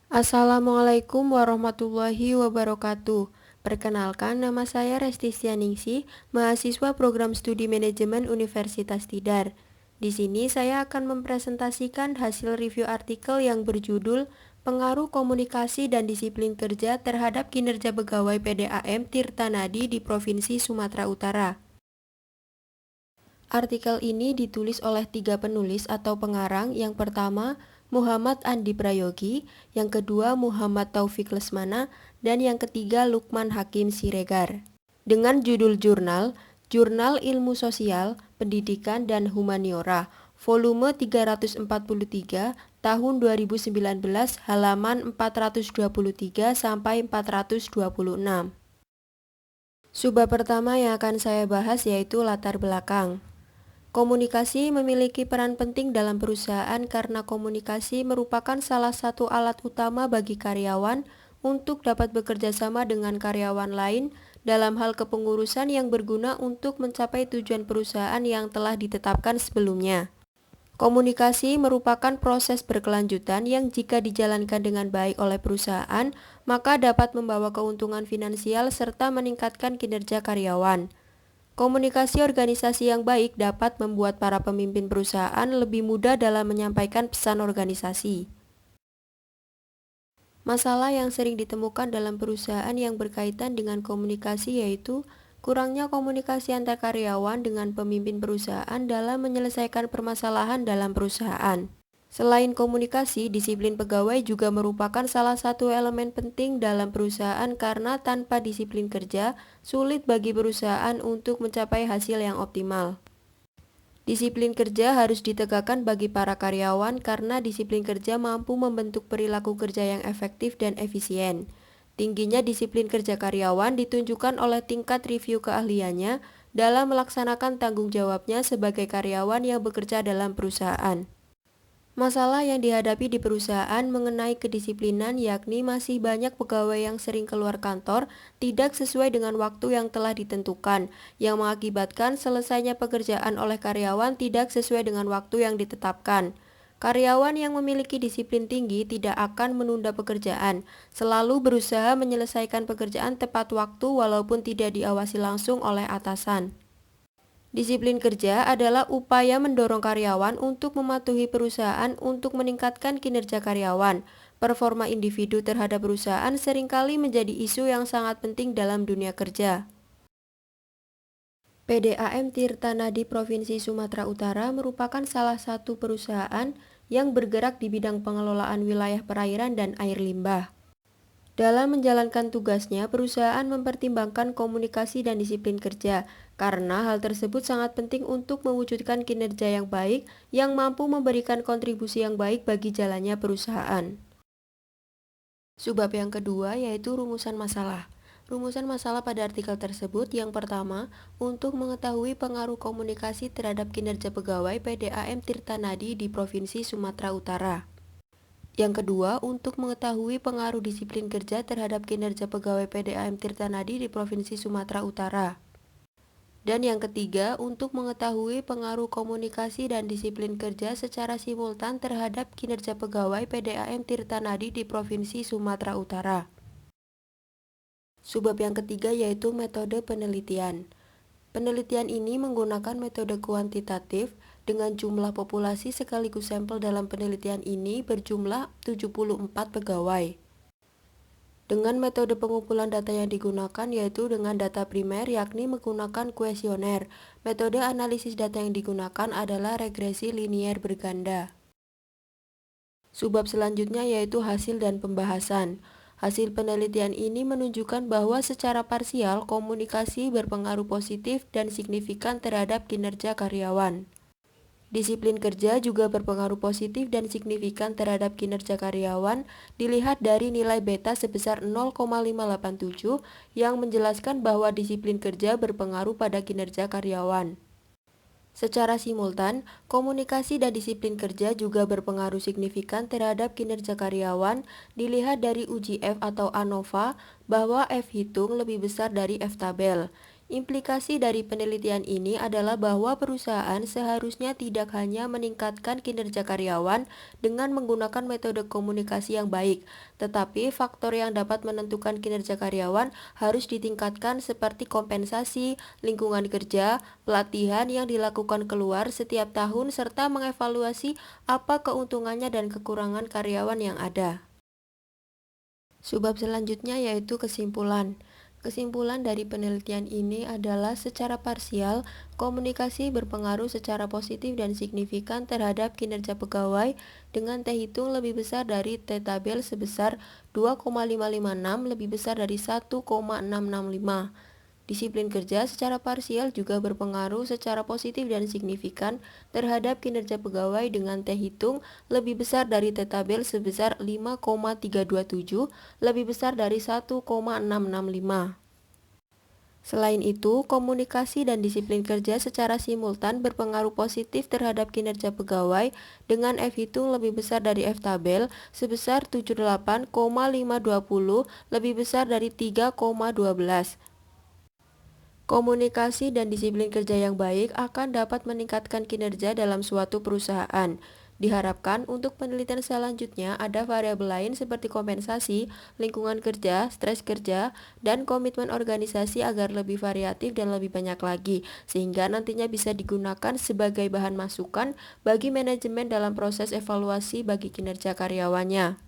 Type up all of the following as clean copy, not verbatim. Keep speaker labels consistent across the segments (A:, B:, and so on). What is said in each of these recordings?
A: Assalamualaikum warahmatullahi wabarakatuh. Perkenalkan, nama saya Restisia Ningsih, mahasiswa program studi manajemen Universitas Tidar. Di sini saya akan mempresentasikan hasil review artikel yang berjudul Pengaruh Komunikasi dan Disiplin Kerja terhadap Kinerja Pegawai PDAM Tirta Nadi di Provinsi Sumatera Utara. Artikel ini ditulis oleh 3 penulis atau pengarang. Yang pertama, Muhammad Andi Prayogi, yang kedua Muhammad Taufik Lesmana, dan yang ketiga Lukman Hakim Siregar. Dengan judul jurnal, Jurnal Ilmu Sosial, Pendidikan dan Humaniora, volume 343, tahun 2019, halaman 423 sampai 426. Subbab pertama yang akan saya bahas yaitu latar belakang. Komunikasi memiliki peran penting dalam perusahaan karena komunikasi merupakan salah satu alat utama bagi karyawan untuk dapat bekerja sama dengan karyawan lain dalam hal kepengurusan yang berguna untuk mencapai tujuan perusahaan yang telah ditetapkan sebelumnya. Komunikasi merupakan proses berkelanjutan yang jika dijalankan dengan baik oleh perusahaan, maka dapat membawa keuntungan finansial serta meningkatkan kinerja karyawan. Komunikasi organisasi yang baik dapat membuat para pemimpin perusahaan lebih mudah dalam menyampaikan pesan organisasi. Masalah yang sering ditemukan dalam perusahaan yang berkaitan dengan komunikasi yaitu kurangnya komunikasi antar karyawan dengan pemimpin perusahaan dalam menyelesaikan permasalahan dalam perusahaan. Selain komunikasi, disiplin pegawai juga merupakan salah satu elemen penting dalam perusahaan karena tanpa disiplin kerja, sulit bagi perusahaan untuk mencapai hasil yang optimal. Disiplin kerja harus ditegakkan bagi para karyawan karena disiplin kerja mampu membentuk perilaku kerja yang efektif dan efisien. Tingginya disiplin kerja karyawan ditunjukkan oleh tingkat review keahliannya dalam melaksanakan tanggung jawabnya sebagai karyawan yang bekerja dalam perusahaan. Masalah yang dihadapi di perusahaan mengenai kedisiplinan yakni masih banyak pegawai yang sering keluar kantor tidak sesuai dengan waktu yang telah ditentukan, yang mengakibatkan selesainya pekerjaan oleh karyawan tidak sesuai dengan waktu yang ditetapkan. Karyawan yang memiliki disiplin tinggi tidak akan menunda pekerjaan, selalu berusaha menyelesaikan pekerjaan tepat waktu walaupun tidak diawasi langsung oleh atasan. Disiplin kerja adalah upaya mendorong karyawan untuk mematuhi perusahaan untuk meningkatkan kinerja karyawan. Performa individu terhadap perusahaan seringkali menjadi isu yang sangat penting dalam dunia kerja. PDAM Tirta Nadi Provinsi Sumatera Utara merupakan salah satu perusahaan yang bergerak di bidang pengelolaan wilayah perairan dan air limbah. Dalam menjalankan tugasnya, perusahaan mempertimbangkan komunikasi dan disiplin kerja, karena hal tersebut sangat penting untuk mewujudkan kinerja yang baik yang mampu memberikan kontribusi yang baik bagi jalannya perusahaan. Subbab yang kedua yaitu rumusan masalah. Rumusan masalah pada artikel tersebut yang pertama, untuk mengetahui pengaruh komunikasi terhadap kinerja pegawai PDAM Tirta Nadi di Provinsi Sumatera Utara. Yang kedua, untuk mengetahui pengaruh disiplin kerja terhadap kinerja pegawai PDAM Tirta Nadi di Provinsi Sumatera Utara. Dan yang ketiga, untuk mengetahui pengaruh komunikasi dan disiplin kerja secara simultan terhadap kinerja pegawai PDAM Tirta Nadi di Provinsi Sumatera Utara. Subbab yang ketiga yaitu metode penelitian. Penelitian ini menggunakan metode kuantitatif dengan jumlah populasi sekaligus sampel dalam penelitian ini berjumlah 74 pegawai. Dengan metode pengumpulan data yang digunakan yaitu dengan data primer yakni menggunakan kuesioner. Metode analisis data yang digunakan adalah regresi linier berganda. Subbab selanjutnya yaitu hasil dan pembahasan. Hasil penelitian ini menunjukkan bahwa secara parsial komunikasi berpengaruh positif dan signifikan terhadap kinerja karyawan. Disiplin kerja juga berpengaruh positif dan signifikan terhadap kinerja karyawan dilihat dari nilai beta sebesar 0,587 yang menjelaskan bahwa disiplin kerja berpengaruh pada kinerja karyawan. Secara simultan, komunikasi dan disiplin kerja juga berpengaruh signifikan terhadap kinerja karyawan dilihat dari uji F atau ANOVA bahwa F hitung lebih besar dari F tabel. Implikasi dari penelitian ini adalah bahwa perusahaan seharusnya tidak hanya meningkatkan kinerja karyawan dengan menggunakan metode komunikasi yang baik, tetapi faktor yang dapat menentukan kinerja karyawan harus ditingkatkan seperti kompensasi, lingkungan kerja, pelatihan yang dilakukan keluar setiap tahun, serta mengevaluasi apa keuntungannya dan kekurangan karyawan yang ada. Subbab selanjutnya yaitu kesimpulan. Kesimpulan dari penelitian ini adalah secara parsial, komunikasi berpengaruh secara positif dan signifikan terhadap kinerja pegawai dengan T hitung lebih besar dari T tabel sebesar 2,556 lebih besar dari 1,665. Disiplin kerja secara parsial juga berpengaruh secara positif dan signifikan terhadap kinerja pegawai dengan T hitung lebih besar dari T tabel sebesar 5,327, lebih besar dari 1,665. Selain itu, komunikasi dan disiplin kerja secara simultan berpengaruh positif terhadap kinerja pegawai dengan F hitung lebih besar dari F tabel sebesar 78,520, lebih besar dari 3,12. Komunikasi dan disiplin kerja yang baik akan dapat meningkatkan kinerja dalam suatu perusahaan. Diharapkan untuk penelitian selanjutnya ada variabel lain seperti kompensasi, lingkungan kerja, stres kerja, dan komitmen organisasi agar lebih variatif dan lebih banyak lagi, sehingga nantinya bisa digunakan sebagai bahan masukan bagi manajemen dalam proses evaluasi bagi kinerja karyawannya.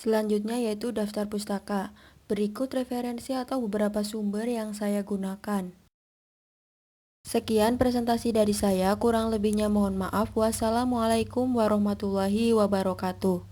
A: Selanjutnya yaitu daftar pustaka. Berikut referensi atau beberapa sumber yang saya gunakan. Sekian presentasi dari saya, kurang lebihnya mohon maaf. Wassalamualaikum warahmatullahi wabarakatuh.